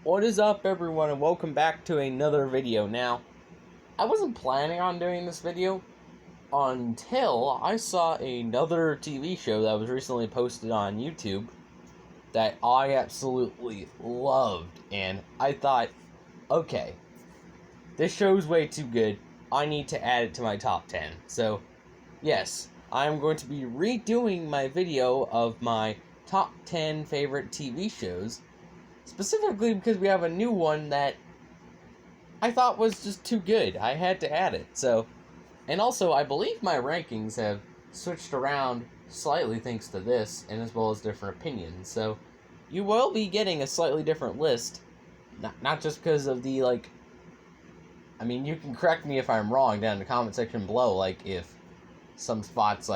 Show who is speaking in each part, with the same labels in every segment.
Speaker 1: What is up, everyone, and welcome back to another video. Now, I wasn't planning on doing this video until I saw another TV show that was recently posted on YouTube that I absolutely loved, and I thought, okay, this show's way too good. I need to add it to my top 10. So, yes, I'm going to be redoing my video of my top 10 favorite TV shows, specifically because we have a new one that I thought was just too good. I had to add it. So, and also, I believe my rankings have switched around slightly thanks to this, and as well as different opinions. So, you will be getting a slightly different list. Not just because of the, I mean, you can correct me if I'm wrong down in the comment section below, if some spots,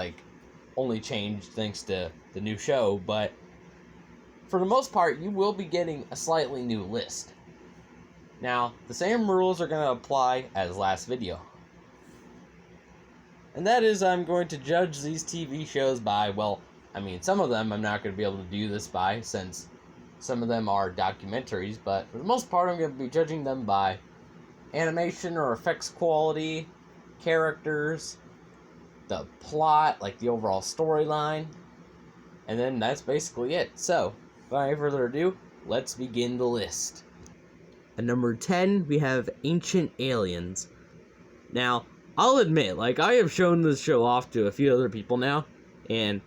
Speaker 1: only changed thanks to the new show, but for the most part, you will be getting a slightly new list. Now, the same rules are going to apply as last video. And that is, I'm going to judge these TV shows by, some of them I'm not going to be able to do this by, since some of them are documentaries, but for the most part, I'm going to be judging them by animation or effects quality, characters, the plot, the overall storyline, and then that's basically it. So, without any further ado, let's begin the list. At number 10, we have Ancient Aliens. Now, I'll admit, I have shown this show off to a few other people now, and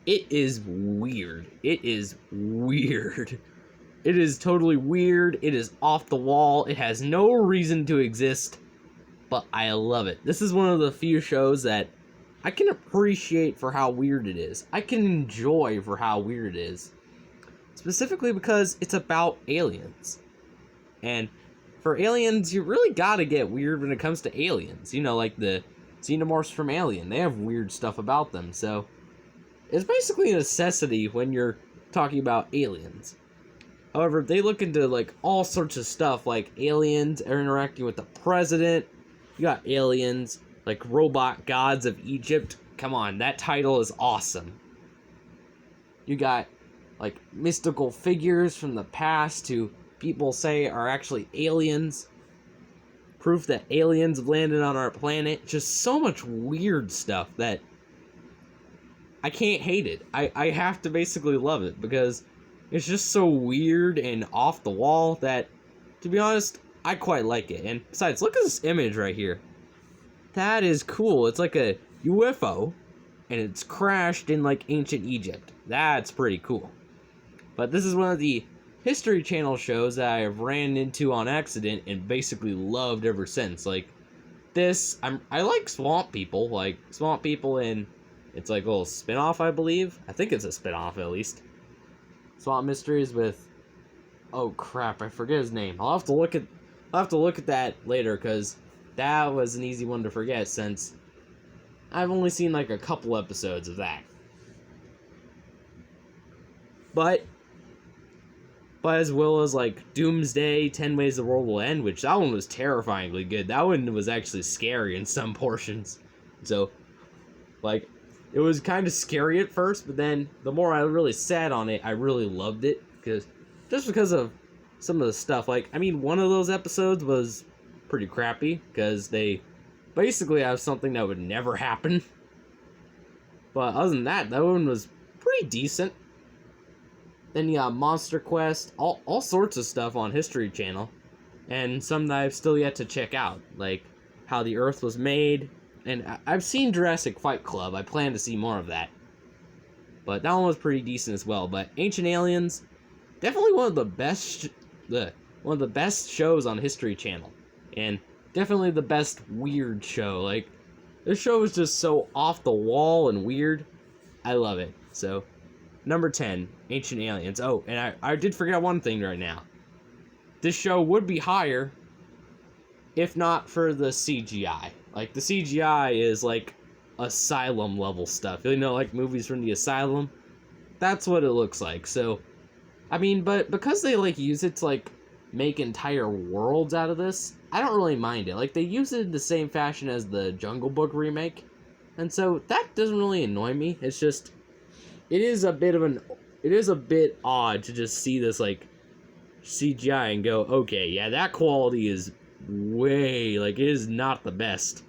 Speaker 1: it is weird. It is weird. It is totally weird. It is off the wall. It has no reason to exist, but I love it. This is one of the few shows that I can appreciate for how weird it is. I can enjoy for how weird it is. Specifically because it's about aliens. And for aliens, you really gotta get weird when it comes to aliens. You know, like the xenomorphs from Alien. They have weird stuff about them. So, it's basically a necessity when you're talking about aliens. However, they look into, all sorts of stuff, like aliens are interacting with the president. You got aliens, robot gods of Egypt. Come on, that title is awesome. You got, mystical figures from the past who people say are actually aliens. Proof that aliens have landed on our planet. Just so much weird stuff that I can't hate it. I have to basically love it because it's just so weird and off the wall that, to be honest, I quite like it. And besides, look at this image right here. That is cool. It's like a UFO, and it's crashed in, ancient Egypt. That's pretty cool. But this is one of the History Channel shows that I have ran into on accident and basically loved ever since. I like Swamp People. Swamp People, and it's a little spin-off, I believe. I think it's a spin-off, at least. Swamp Mysteries with, oh crap, I forget his name. I'll have to look at that later, because that was an easy one to forget, since I've only seen a couple episodes of that. But as well as Doomsday, 10 Ways the World Will End, which that one was terrifyingly good. That one was actually scary in some portions. So, it was kind of scary at first, but then the more I really sat on it, I really loved it. Just because of some of the stuff. One of those episodes was pretty crappy, because they basically have something that would never happen. But other than that one was pretty decent. Then you got Monster Quest, all sorts of stuff on History Channel. And some that I've still yet to check out, like how the Earth was made. And I've seen Jurassic Fight Club. I plan to see more of that. But that one was pretty decent as well. But Ancient Aliens, definitely one of the best shows on History Channel. And definitely the best weird show. This show is just so off the wall and weird. I love it. So, number 10, Ancient Aliens. Oh, and I did forget one thing right now. This show would be higher if not for the CGI. The CGI is, asylum level stuff. You know, movies from the asylum? That's what it looks like. So, but because they, use it to, make entire worlds out of this, I don't really mind it. They use it in the same fashion as the Jungle Book remake. And so, that doesn't really annoy me. It's just, it is a bit odd to just see this, CGI and go, okay, yeah, that quality is way, like, it is not the best.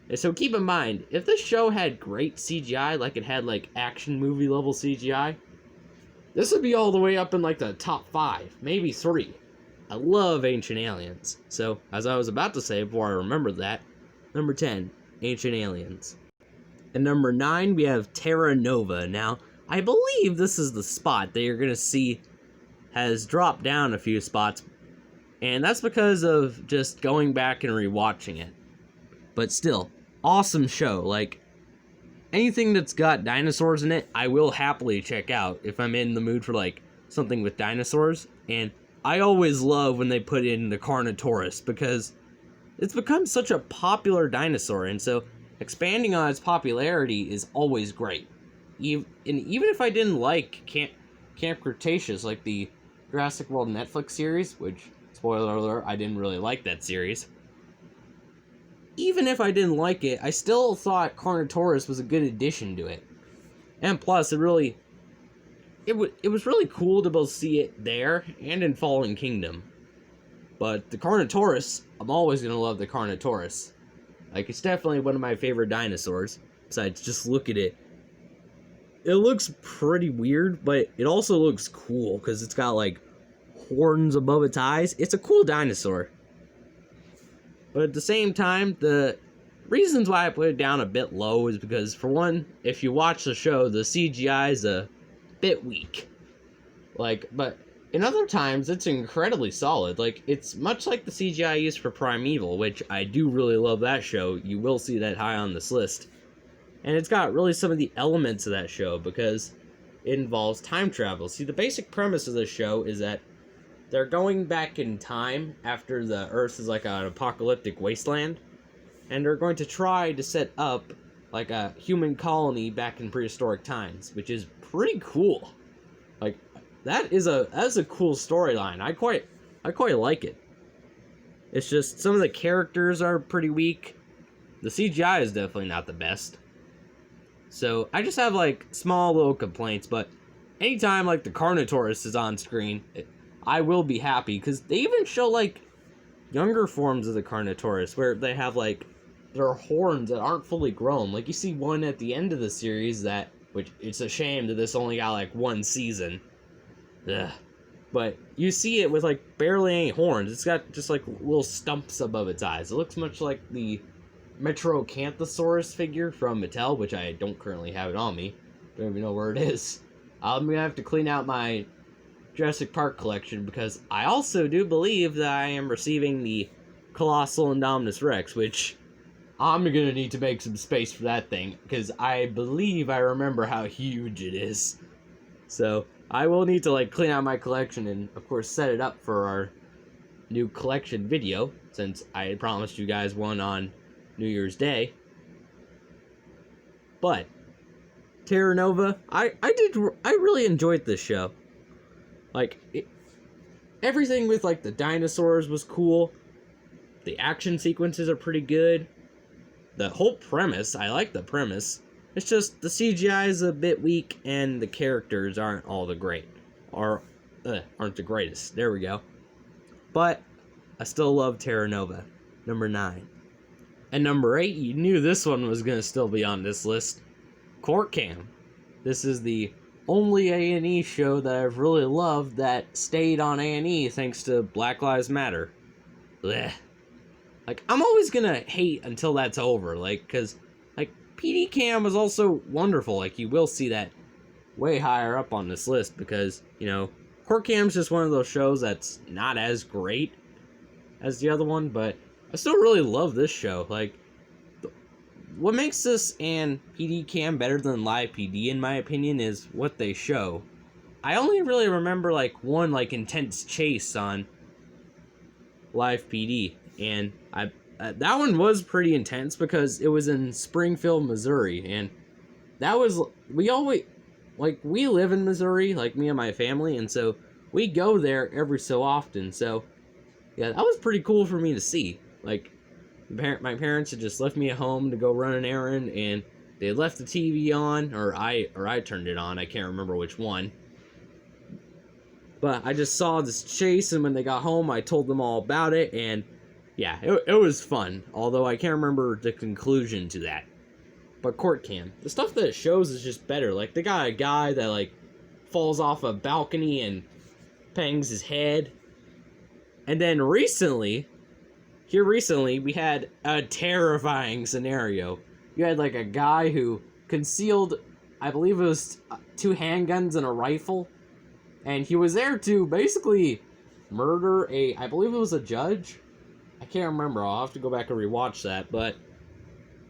Speaker 1: And so keep in mind, if this show had great CGI, like it had, like, action movie level CGI, this would be all the way up in, like, the top 5, maybe 3. I love Ancient Aliens. So, as I was about to say before I remembered that, number 10, Ancient Aliens. And number 9, we have Terra Nova. Now, I believe this is the spot that you're going to see has dropped down a few spots, and that's because of just going back and rewatching it. But still, awesome show. Like, anything that's got dinosaurs in it, I will happily check out if I'm in the mood for, like, something with dinosaurs. And I always love when they put in the Carnotaurus, because it's become such a popular dinosaur, and so expanding on its popularity is always great. And even if I didn't like Camp Cretaceous, like the Jurassic World Netflix series, which, spoiler alert, I didn't really like that series. Even if I didn't like it, I still thought Carnotaurus was a good addition to it. And plus, it was really cool to both see it there and in Fallen Kingdom. But the Carnotaurus, I'm always going to love the Carnotaurus. Like, it's definitely one of my favorite dinosaurs. Besides, just look at it. It looks pretty weird, but it also looks cool, because it's got, like, horns above its eyes. It's a cool dinosaur. But at the same time, the reasons why I put it down a bit low is because, for one, if you watch the show, the CGI is a bit weak. Like, but in other times, it's incredibly solid. Like, it's much like the CGI used for Primeval, which I do really love that show. You will see that high on this list. And it's got really some of the elements of that show, because it involves time travel. See, the basic premise of this show is that they're going back in time after the Earth is like an apocalyptic wasteland, and they're going to try to set up like a human colony back in prehistoric times, which is pretty cool. Like, that's a cool storyline. I quite like it. It's just some of the characters are pretty weak. The CGI is definitely not the best. So I just have like small little complaints, but anytime like the Carnotaurus is on screen, I will be happy, because they even show like younger forms of the Carnotaurus where they have like their horns that aren't fully grown. Like, you see one at the end of the series which it's a shame that this only got like one season. Ugh. But you see it with like barely any horns. It's got just like little stumps above its eyes. It looks much like the Metrocanthosaurus figure from Mattel, which I don't currently have it on me. Don't even know where it is. I'm gonna have to clean out my Jurassic Park collection, because I also do believe that I am receiving the Colossal Indominus Rex, which I'm gonna need to make some space for that thing, because I believe I remember how huge it is. So I will need to like clean out my collection and of course set it up for our new collection video, since I had promised you guys one on New Year's Day. But Terra Nova, I really enjoyed this show. Like, everything with like the dinosaurs was cool. The action sequences are pretty good. The whole premise, I like the premise. It's just the CGI is a bit weak and the characters aren't all the great. Aren't the greatest. There we go. But I still love Terra Nova. Number 9. And number 8, you knew this one was going to still be on this list. Court Cam. This is the only A&E show that I've really loved that stayed on A&E thanks to Black Lives Matter. Blech. Like, I'm always going to hate until that's over. Like, because, like, PDcam was also wonderful. Like, you will see that way higher up on this list because, you know, Court Cam's just one of those shows that's not as great as the other one, but I still really love this show. Like, what makes this and PDcam better than Live PD, in my opinion, is what they show. I only really remember, like, one, like, intense chase on Live PD, and that one was pretty intense because it was in Springfield, Missouri, and that was, we live in Missouri, like, me and my family, and so we go there every so often, so, yeah, that was pretty cool for me to see. Like, my parents had just left me at home to go run an errand, and they left the TV on, or I turned it on, I can't remember which one. But I just saw this chase, and when they got home, I told them all about it, and yeah, it was fun. Although I can't remember the conclusion to that. But Court Cam, the stuff that it shows is just better. Like, they got a guy that, like, falls off a balcony and bangs his head. And then recently, we had a terrifying scenario. You had, like, a guy who concealed, I believe it was 2 handguns and a rifle. And he was there to basically murder I believe it was a judge. I can't remember. I'll have to go back and rewatch that. But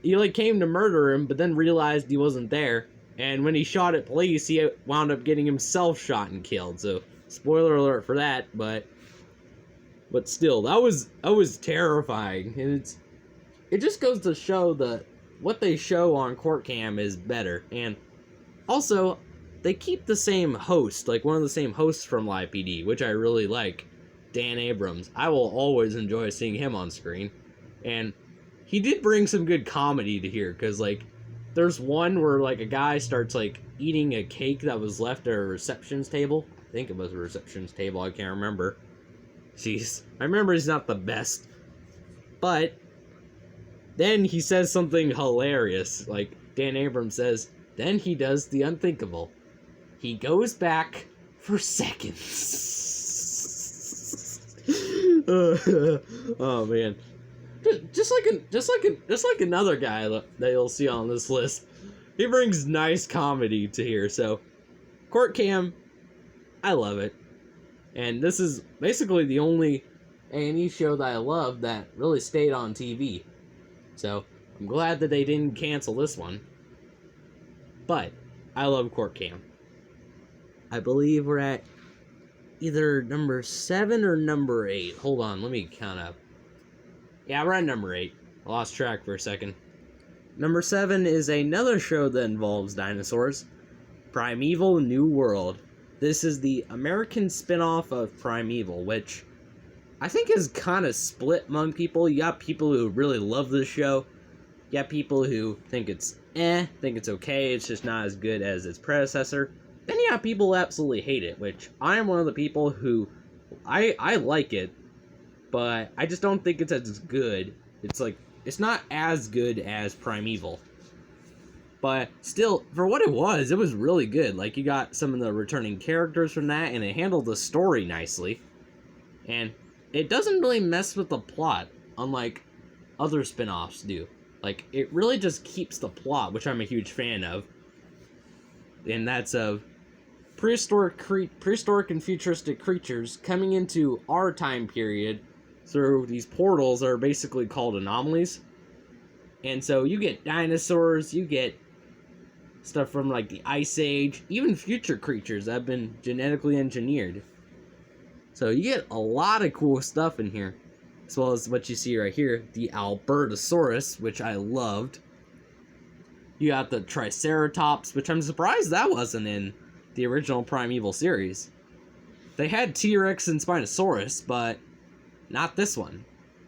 Speaker 1: he, like, came to murder him, but then realized he wasn't there. And when he shot at police, he wound up getting himself shot and killed. So, spoiler alert for that, but still, that was terrifying. And it just goes to show that what they show on Court Cam is better. And also, they keep the same host, like one of the same hosts from Live PD, which I really like, Dan Abrams. I will always enjoy seeing him on screen. And he did bring some good comedy to here, because, like, there's one where, like, a guy starts, like, eating a cake that was left at a reception's table. I think it was a reception's table, I can't remember. Jeez, I remember he's not the best. But then he says something hilarious. Like, Dan Abrams says, then he does the unthinkable. He goes back for seconds. Oh man. Just like another guy that you'll see on this list. He brings nice comedy to here. So, Court Cam, I love it. And this is basically the only A&E show that I love that really stayed on TV. So, I'm glad that they didn't cancel this one. But, I love Court Cam. I believe we're at either number 7 or number 8. Hold on, let me count up. Yeah, we're at number 8. I lost track for a second. Number 7 is another show that involves dinosaurs. Primeval New World. This is the American spin-off of Primeval, which I think is kind of split among people. You got people who really love this show. You got people who think it's think it's okay, it's just not as good as its predecessor. Then you got people who absolutely hate it, which I am one of the people who, I like it, but I just don't think it's as good. It's like, it's not as good as Primeval. But still, for what it was really good. Like, you got some of the returning characters from that, and it handled the story nicely. And it doesn't really mess with the plot, unlike other spin-offs do. Like, it really just keeps the plot, which I'm a huge fan of. And that's of prehistoric and futuristic creatures coming into our time period through these portals that are basically called anomalies. And so you get dinosaurs, you get stuff from, like, the Ice Age, even future creatures that have been genetically engineered. So you get a lot of cool stuff in here, as well as what you see right here, the Albertosaurus, which I loved. You got the Triceratops, which I'm surprised that wasn't in the original Primeval series. They had T-Rex and Spinosaurus, but not this one,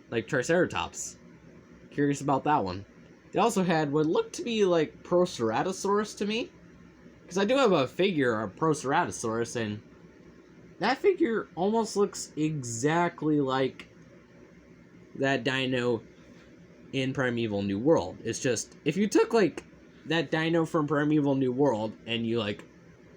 Speaker 1: like Triceratops. Curious about that one. They also had what looked to be like Proceratosaurus to me, because I do have a figure of Proceratosaurus, and that figure almost looks exactly like that dino in Primeval New World. It's just, if you took, like, that dino from Primeval New World and you, like,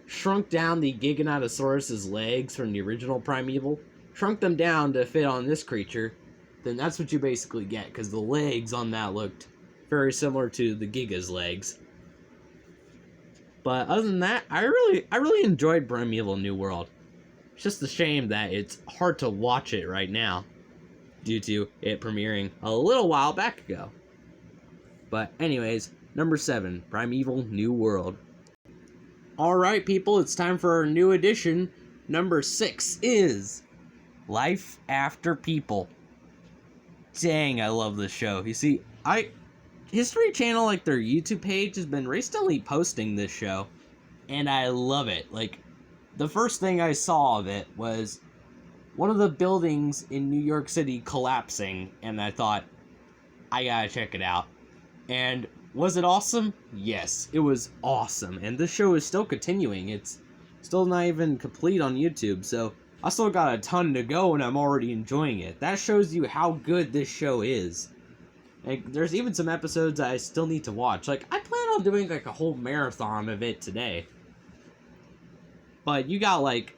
Speaker 1: shrunk down the Giganotosaurus's legs from the original Primeval, shrunk them down to fit on this creature, then that's what you basically get, because the legs on that looked very similar to the Giga's legs. But other than that, I really enjoyed Primeval New World. It's just a shame that it's hard to watch it right now, due to it premiering a little while back ago. But anyways, number 7, Primeval New World. Alright people, it's time for our new edition. Number 6 is Life After People. Dang, I love this show. You see, History Channel, like their YouTube page, has been recently posting this show, and I love it. Like, the first thing I saw of it was one of the buildings in New York City collapsing, and I thought, I gotta check it out. And was it awesome? Yes, it was awesome. And this show is still continuing. It's Still not even complete on YouTube, so I still got a ton to go and I'm already enjoying it. That shows you how good this show is. Like, there's even some episodes I still need to watch. Like, I plan on doing like a whole marathon of it today. But you got like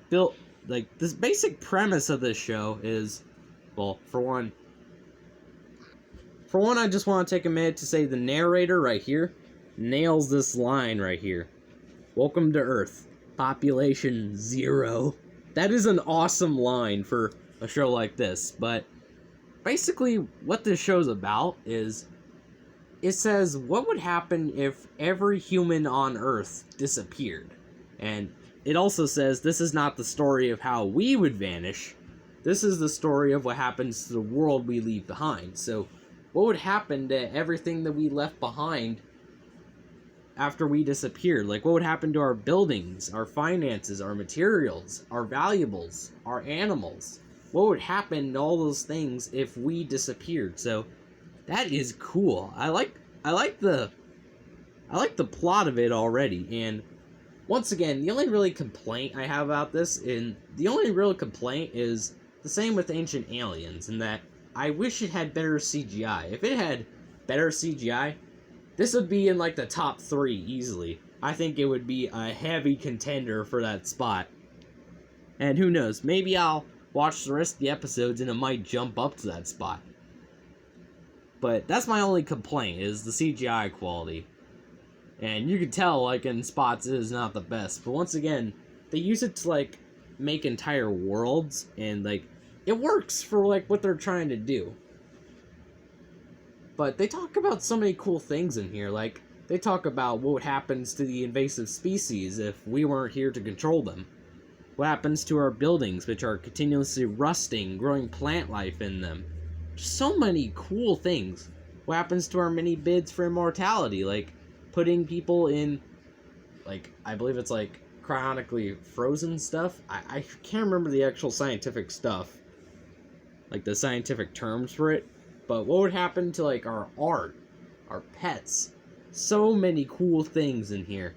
Speaker 1: this basic premise of this show is, well, for one, I just want to take a minute to say the narrator right here nails this line right here. Welcome to Earth, population 0. That is an awesome line for a show like this, but basically what this show's about is, it says, what would happen if every human on Earth disappeared? And it also says, this is not the story of how we would vanish. This is the story of what happens to the world we leave behind. So, what would happen to everything that we left behind after we disappeared? Like, what would happen to our buildings, our finances, our materials, our valuables, our animals? What would happen to all those things if we disappeared? So, that is cool. I like the plot of it already, and once again, the only really complaint I have about this, and the only real complaint is the same with Ancient Aliens, in that I wish it had better CGI. If it had better CGI, this would be in like the top 3 easily. I think it would be a heavy contender for that spot. And who knows, maybe I'll watch the rest of the episodes and it might jump up to that spot. But that's my only complaint, is the CGI quality. And you can tell, like, in spots it is not the best. But once again, they use it to, like, make entire worlds. And, like, it works for, like, what they're trying to do. But they talk about so many cool things in here. Like, they talk about what happens to the invasive species if we weren't here to control them. What happens to our buildings, which are continuously rusting, growing plant life in them. So many cool things. What happens to our many bids for immortality, like putting people in, like, I believe it's like cryonically frozen stuff. I can't remember the actual scientific stuff, like the scientific terms for it, but what would happen to like our art, our pets? So many cool things in here.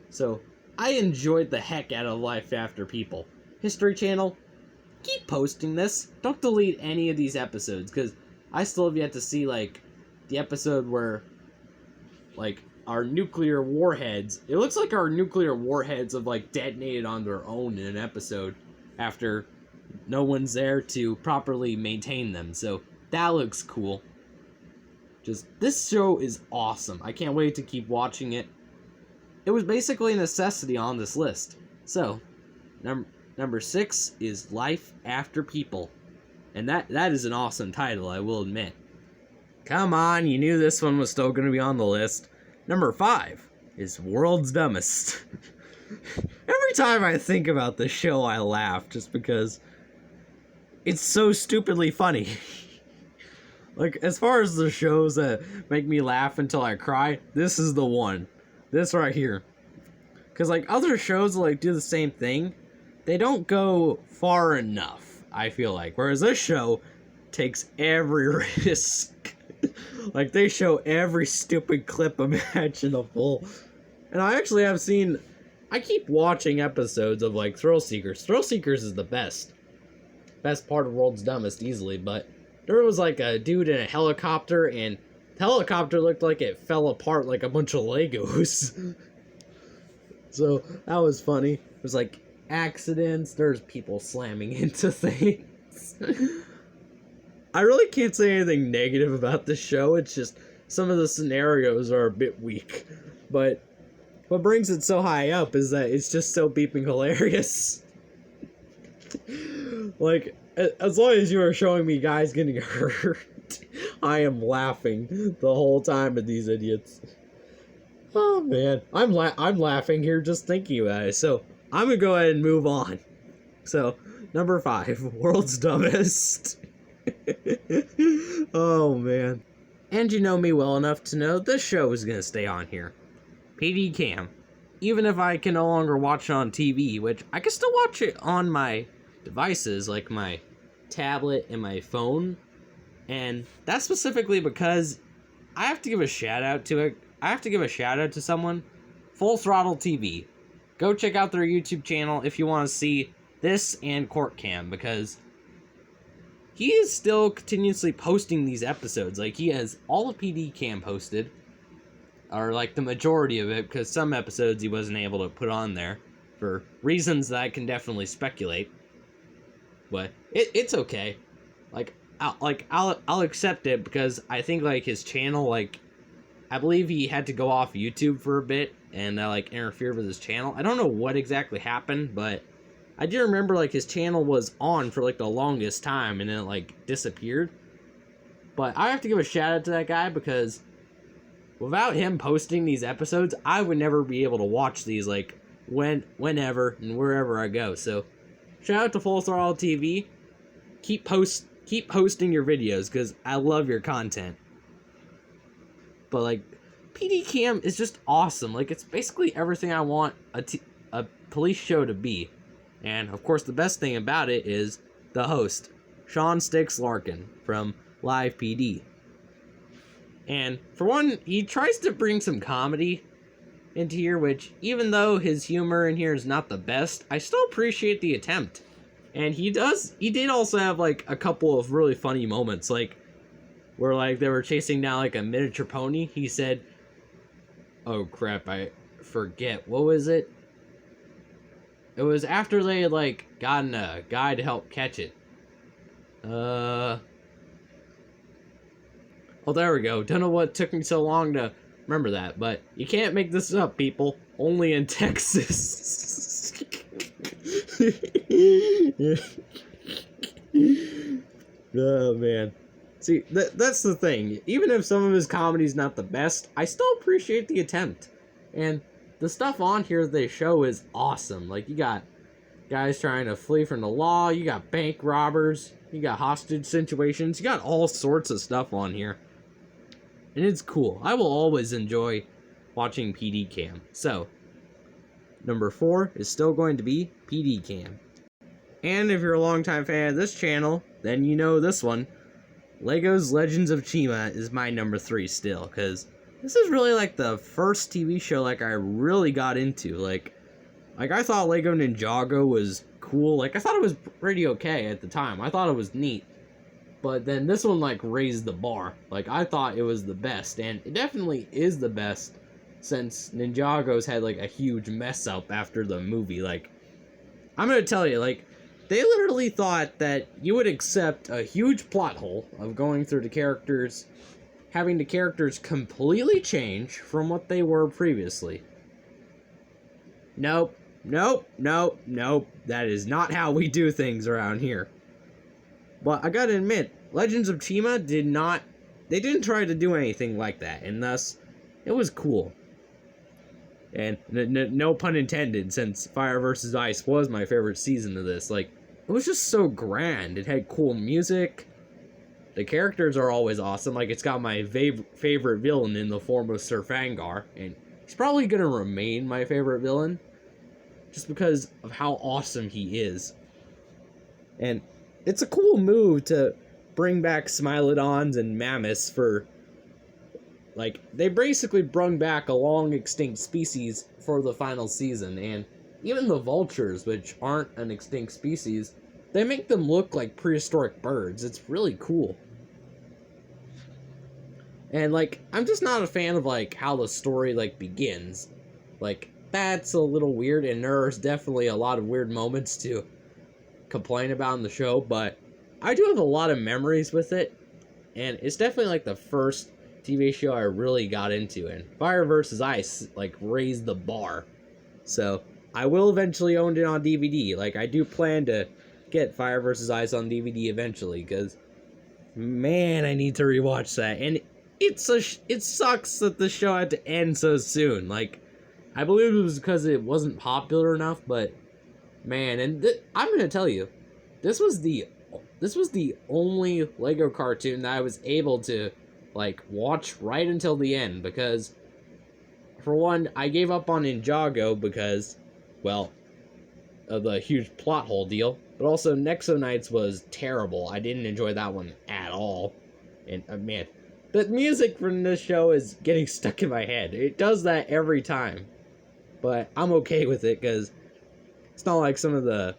Speaker 1: So I enjoyed the heck out of Life After People. History Channel, keep posting this. Don't delete any of these episodes, because I still have yet to see like the episode where like our nuclear warheads, it looks like our nuclear warheads have like detonated on their own in an episode after no one's there to properly maintain them. So that looks cool. Just, this show is awesome. I can't wait to keep watching it. It was basically a necessity on this list. So, number 6 is Life After People. And that is an awesome title, I will admit. Come on, you knew this one was still going to be on the list. Number 5 is World's Dumbest. Every time I think about this show, I laugh, just because it's so stupidly funny. Like, as far as the shows that make me laugh until I cry, this is the one. This right here. Because, like, other shows that, like, do the same thing, they don't go far enough, I feel like. Whereas this show takes every risk. Like, they show every stupid clip imaginable. And I actually have seen, I keep watching episodes of, like, Thrill Seekers. Thrill Seekers is the best part of World's Dumbest, easily. But there was, like, a dude in a helicopter, and the helicopter looked like it fell apart like a bunch of Legos. So, that was funny. It was, like, accidents, there's people slamming into things. I really can't say anything negative about this show. It's just some of the scenarios are a bit weak. But what brings it so high up is that it's just so beeping hilarious. Like, as long as you are showing me guys getting hurt, I am laughing the whole time at these idiots. Oh man, I'm laughing here just thinking about it. So I'm gonna go ahead and move on. So number 5, World's Dumbest. Oh man. And you know me well enough to know this show is gonna stay on here. PDcam. Even if I can no longer watch it on TV, which I can still watch it on my devices, like my tablet and my phone. And that's specifically because I have to give a shout out to it. I have to give a shout out to someone, Full Throttle TV. go check out their YouTube channel if you want to see this and Court Cam, because he is still continuously posting these episodes. Like, he has all of PDcam posted, or like the majority of it, because some episodes he wasn't able to put on there for reasons that I can definitely speculate. But it's okay. I'll accept it, because I think like his channel, like, I believe he had to go off YouTube for a bit, and that like interfered with his channel. I don't know what exactly happened, but I do remember like his channel was on for like the longest time, and then it like disappeared. But I have to give a shout out to that guy, because without him posting these episodes, I would never be able to watch these like whenever and wherever I go. So shout out to Full Throttle TV. Keep posting your videos, because I love your content. But like, PDcam is just awesome. Like, it's basically everything I want a police show to be. And of course, the best thing about it is the host, Sean Sticks Larkin from Live PD. And for one, he tries to bring some comedy into here, which, even though his humor in here is not the best, I still appreciate the attempt. And he did also have like a couple of really funny moments, like where like they were chasing down like a miniature pony. He said, oh crap, I forget, what was it? It was after they had like gotten a guy to help catch it. Oh, there we go. Don't know what took me so long to remember that, but you can't make this up, people. Only in Texas. Oh, man. See, that's the thing. Even if some of his comedy's not the best, I still appreciate the attempt. And the stuff on here they show is awesome. Like, you got guys trying to flee from the law, you got bank robbers, you got hostage situations, you got all sorts of stuff on here. And it's cool. I will always enjoy watching PDcam. So, number 4 is still going to be PDcam. And if you're a longtime fan of this channel, then you know this one. Lego's Legends of Chima is my number 3 still, because this is really like the first TV show like I really got into. Like I thought Lego Ninjago was cool. Like, I thought it was pretty okay at the time. I thought it was neat. But then this one like raised the bar. Like, I thought it was the best, and it definitely is the best, since Ninjago's had like a huge mess up after the movie. Like, I'm gonna tell you, like, they literally thought that you would accept a huge plot hole of going through the characters, having the characters completely change from what they were previously. Nope, nope, nope, nope. That is not how we do things around here. But I gotta admit, Legends of Chima they didn't try to do anything like that, and thus, it was cool. And no pun intended, since Fire vs. Ice was my favorite season of this. Like, it was just so grand. It had cool music. The characters are always awesome. Like, it's got my favorite villain in the form of Sir Fangar, and he's probably gonna remain my favorite villain, just because of how awesome he is. And it's a cool move to bring back Smilodons and Mammoths for, like, they basically brought back a long extinct species for the final season, and even the vultures, which aren't an extinct species, they make them look like prehistoric birds. It's really cool. And, like, I'm just not a fan of, like, how the story, like, begins. Like, that's a little weird, and there's definitely a lot of weird moments to complain about in the show, but I do have a lot of memories with it, and it's definitely, like, the first TV show I really got into, and Fire vs. Ice, like, raised the bar. So, I will eventually own it on DVD. Like, I do plan to get Fire vs. Ice on DVD eventually, because, man, I need to rewatch that. And it sucks that the show had to end so soon. Like, I believe it was because it wasn't popular enough, but, man, and I'm gonna tell you, this was the only Lego cartoon that I was able to, like, watch right until the end, because, for one, I gave up on Ninjago because, well, of the huge plot hole deal, but also Nexo Knights was terrible. I didn't enjoy that one at all, and, man, the music from this show is getting stuck in my head. It does that every time. but I'm okay with it because it's not like some of the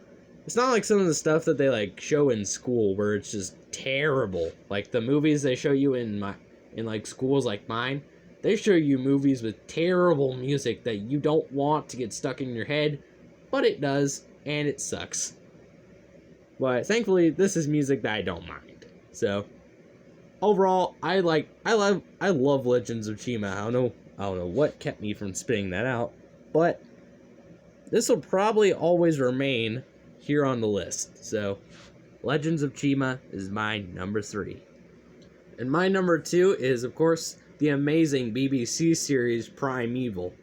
Speaker 1: stuff that they like show in school where it's just terrible. Like the movies they show you in like schools like mine, they show you movies with terrible music that you don't want to get stuck in your head, but it does, and it sucks. But thankfully, this is music that I don't mind. So overall, I love Legends of Chima. I don't know what kept me from spitting that out, but this will probably always remain here on the list. So Legends of Chima is my number 3. And my number 2 is, of course, the amazing BBC series Primeval.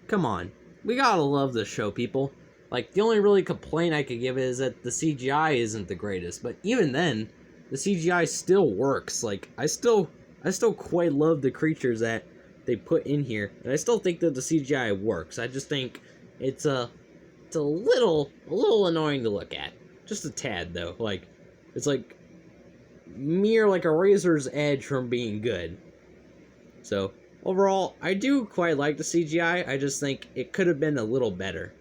Speaker 1: Come on, we gotta love this show, people. Like, the only really complaint I could give is that the CGI isn't the greatest, but even then, the CGI still works. Like, I still quite love the creatures that they put in here, and I still think that the CGI works. I just think it's a little annoying to look at. Just a tad, though. Like, it's like mere like a razor's edge from being good. So overall, I do quite like the CGI. I just think it could have been a little better.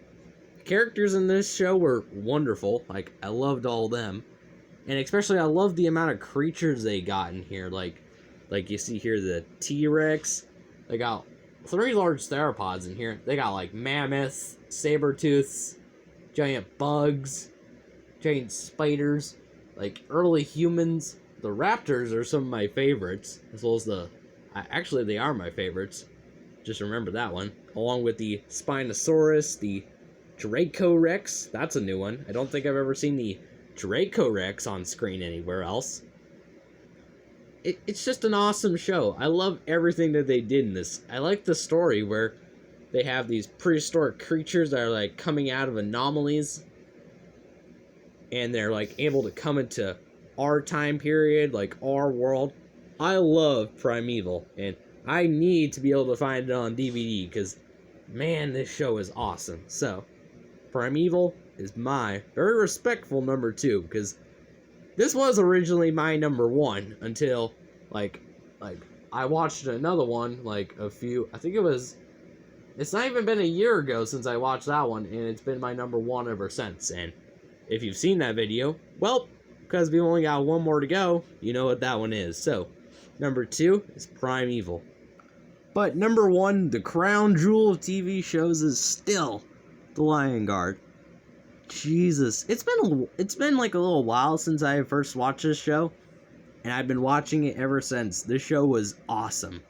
Speaker 1: The characters in this show were wonderful. Like, I loved all of them, and especially I love the amount of creatures they got in here. Like you see here, the T-Rex. They got 3 large theropods in here. They got like mammoths, saber-tooths, giant bugs, giant spiders, like early humans. The raptors are some of my favorites, as well as actually they are my favorites. Just remember that one. Along with the Spinosaurus, the Dracorex. That's a new one. I don't think I've ever seen the Dracorex on screen anywhere else. It's just an awesome show. I love everything that they did in this. I like the story where they have these prehistoric creatures that are like coming out of anomalies, and they're like able to come into our time period, like our world. I love Primeval, and I need to be able to find it on DVD because, man, this show is awesome. So, Primeval is my very respectful number 2 because this was originally my number 1 until, like I watched another one, like I think it's not even been a year ago since I watched that one, and it's been my number 1 ever since. And if you've seen that video, well, because we only got one more to go, you know what that one is. So, number 2 is Primeval. But number 1, the crown jewel of TV shows, is still The Lion Guard. Jesus, it's been like a little while since I first watched this show, and I've been watching it ever since. This show was awesome.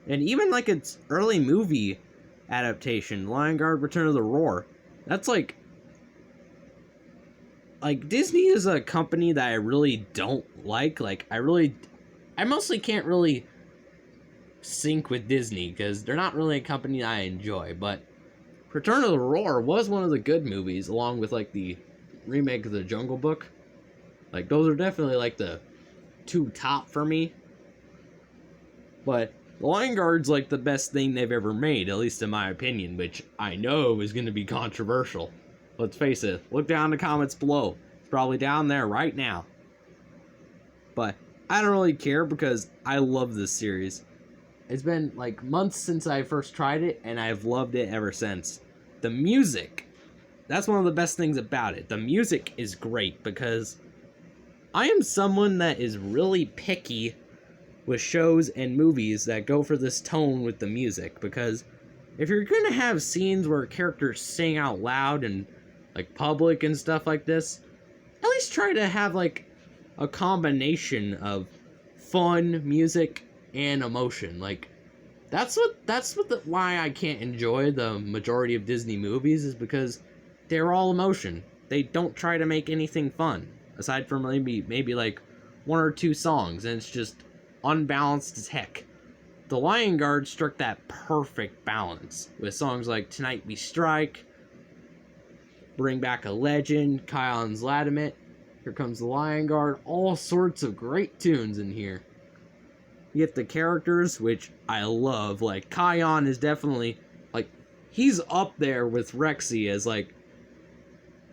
Speaker 1: And even like its early movie adaptation, Lion Guard Return of the Roar, that's like Disney is a company that I really don't like. I mostly can't really sync with Disney because they're not really a company I enjoy, but Return of the Roar was one of the good movies, along with like the remake of The Jungle Book. Like, those are definitely like the 2 top for me. But The Lion Guard's like the best thing they've ever made, at least in my opinion, which I know is going to be controversial. Let's face it, look down in the comments below. It's probably down there right now. But I don't really care because I love this series. It's been like months since I first tried it, and I've loved it ever since. The music, that's one of the best things about it. The music is great because I am someone that is really picky with shows and movies that go for this tone with the music, because if you're going to have scenes where characters sing out loud and like public and stuff like this, at least try to have like a combination of fun music and emotion. Like, why I can't enjoy the majority of Disney movies, is because they're all emotion. They don't try to make anything fun aside from maybe like 1 or 2 songs, and it's just unbalanced as heck. The Lion Guard struck that perfect balance with songs like Tonight We Strike, Bring Back a Legend, Kion's Ladamit, Here Comes the Lion Guard, all sorts of great tunes in here. You get the characters, which I love. Like, Kion is definitely, like, he's up there with Rexy as, like,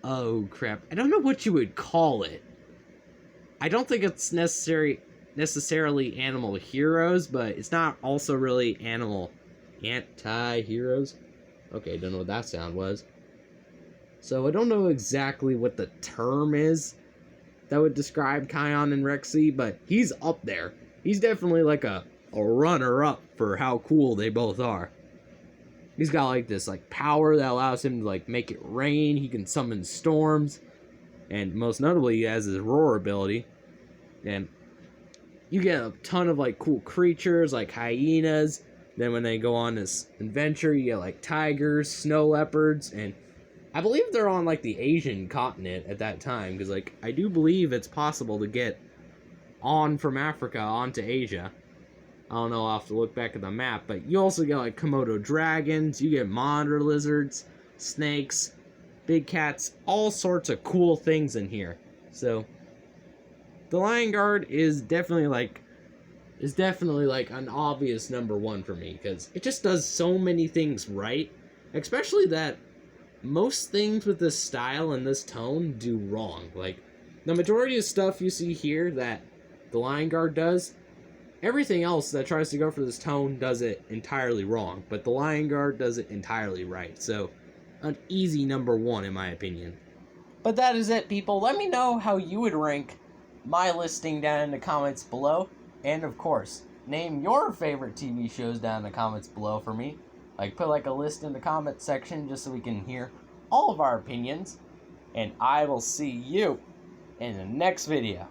Speaker 1: oh crap, I don't know what you would call it. I don't think it's necessarily animal heroes, but it's not also really animal anti-heroes. Okay, don't know what that sound was. So I don't know exactly what the term is that would describe Kion and Rexy, but he's up there. He's definitely like a runner-up for how cool they both are. He's got like this like power that allows him to like make it rain. He can summon storms, and most notably he has his roar ability. And you get a ton of like cool creatures like hyenas. Then when they go on this adventure, you get like tigers, snow leopards, and I believe they're on like the Asian continent at that time, because like I do believe it's possible to get on from Africa onto Asia. I don't know, I'll have to look back at the map, but you also get like Komodo dragons, you get monitor lizards, snakes, big cats, all sorts of cool things in here. So the Lion Guard is definitely like an obvious number one for me, because it just does so many things right, especially that most things with this style and this tone do wrong. Like the majority of stuff you see here that the Lion Guard does, everything else that tries to go for this tone does it entirely wrong, but the Lion Guard does it entirely right. So an easy number one in my opinion. But that is it, people. Let me know how you would rank my listing down in the comments below. And of course, name your favorite TV shows down in the comments below for me. Like, put like a list in the comment section just so we can hear all of our opinions. And I will see you in the next video.